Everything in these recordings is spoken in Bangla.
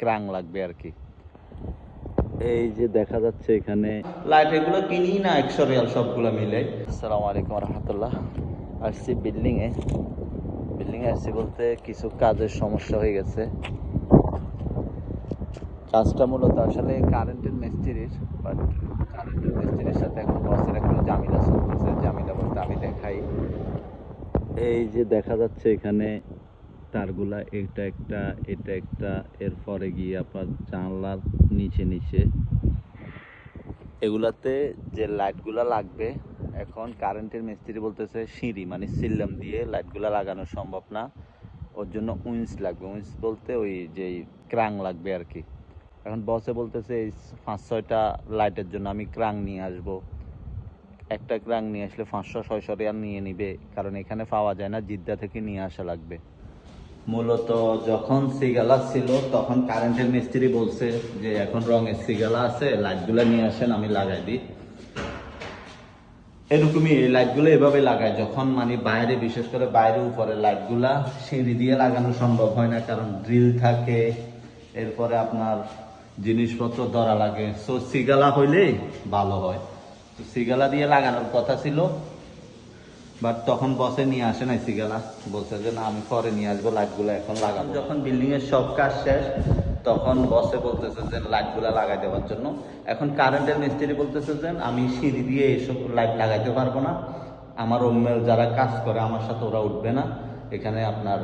ক্রাং লাগবে আর কি। এই যে দেখা যাচ্ছে এখানে লাইট, এগুলো কিনি না 100 রিয়াল সবগুলো মিলে। আসসালামু আলাইকুম রহমতুল্লাহ। আসছি বিল্ডিংয়ে আসছি বলতে কিছু কাজের সমস্যা হয়ে গেছে। কাজটা মূলত আসলে কারেন্টের মিস্ত্রির, বাট কারেন্টের মিস্ত্রির সাথে এখন বসের একটা ঝামেলা চলতেছে। ঝামেলা বলতে আমি দেখাই, এই যে দেখা যাচ্ছে এখানে তারগুলা, এটা একটা এরপরে গিয়ে আপনার জানলার নিচে এগুলাতে যে লাইটগুলা লাগবে, এখন কারেন্টের মিস্ত্রি বলতেছে সিঁড়ি মানে সিল্লাম দিয়ে লাইটগুলা লাগানো সম্ভব না, ওর জন্য উইন্স লাগবে। উইন্স বলতে ওই যে ক্রাং লাগবে আর কি। এখন বসে বলতেছে এই 5-6টা লাইটের জন্য আমি ক্রাং নিয়ে আসব। একটা ক্রাং নিয়ে আসলে 500-600 রিয়াল নিয়ে নিবে, কারণ এখানে পাওয়া যায় না, জিদ্দা থেকে নিয়ে আসা লাগবে। মূলত যখন সিগালা ছিল তখন কারেন্টের মিস্ত্রি বলছে যে এখন রঙের সিগালা আছে, লাইটগুলো নিয়ে আসেন আমি লাগাই দিই। এরকমই এই লাইটগুলো এভাবে লাগায় যখন মানে বাইরে, বিশেষ করে বাইরে উপরে লাইটগুলা সিঁড়ি দিয়ে লাগানো সম্ভব হয় না, কারণ ড্রিল থাকে, এরপরে আপনার জিনিসপত্র ধরা লাগে। সো সিগালা হইলেই ভালো হয়। তো সিগালা দিয়ে লাগানোর কথা ছিল, বাট তখন বসে নিয়ে আসে নাই সিগালা, বলছে যে না আমি পরে নিয়ে আসবো, লাইটগুলো এখন লাগাবো। যখন বিল্ডিং এর সব কাজ শেষ তখন বসে বলতেছে যে লাইটগুলো লাগাই দেওয়ার জন্য। এখন কারেন্টের মিস্ত্রি বলতেছে যে আমি সিঁড়ি দিয়ে এইসব লাইট লাগাইতে পারবো না, আমার অন্য যারা কাজ করে আমার সাথে ওরা উঠবে না, এখানে আপনার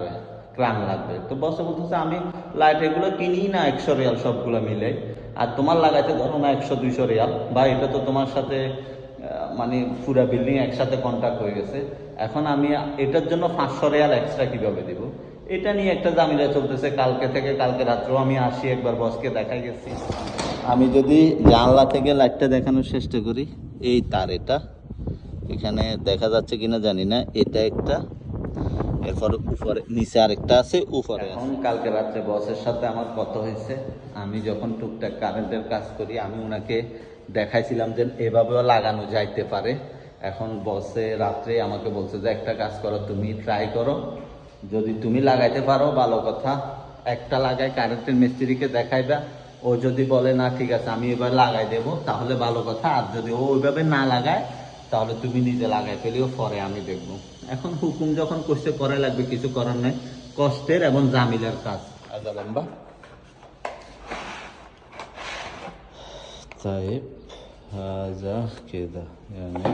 ক্রাং লাগবে। তো বসে বলতেছে আমি লাইট এগুলো কিনি না 100 রিয়াল সবগুলো মিলে, আর তোমার লাগাইতে ধরো না 100-200 রিয়াল, বা এটা তো তোমার সাথে মানে পুরা বিল্ডিং একসাথে কন্ট্যাক্ট হয়ে গেছে। এখন আমি এটার জন্য 500 রিয়াল এক্সট্রা কিভাবে দিব, এটা নিয়ে একটা ঝামেলা চলতেছে কালকে থেকে। কালকে রাত্রেও আমি আসি, একবার বসকে দেখাই গেছি। আমি যদি জানলা থেকে লাইটটা দেখানোর চেষ্টা করি, এই তার এটা এখানে দেখা যাচ্ছে কিনা জানি না, এটা একটা, এরপর উপরে নিচে আরেকটা আছে, উপরে। এখন কালকে রাত্রে বসের সাথে আমার কথা হয়েছে, আমি যখন টুকটাক কারেন্টের কাজ করি আমি ওনাকে দেখাইছিলাম যে এভাবেও লাগানো যাইতে পারে। এখন বসে রাত্রে আমাকে বলছে যে একটা কাজ করো, তুমি ট্রাই করো, যদি তুমি লাগাইতে পারো ভালো কথা, একটা লাগাই কারেন্টের মিস্ত্রিকে দেখাইবা, ও যদি বলে না ঠিক আছে আমি এবার লাগাই দেব তাহলে ভালো কথা, আর যদি ও ওইভাবে না লাগায় তাহলে তুমি নিজে লাগাই ফেলিও, পরে আমি দেখবো। এখন হুকুম যখন করছে করে লাগবে, কিছু করার নাই, কষ্টের এবং জামিলার কাজ। আজা লম্বা طيب هذا كذا يعني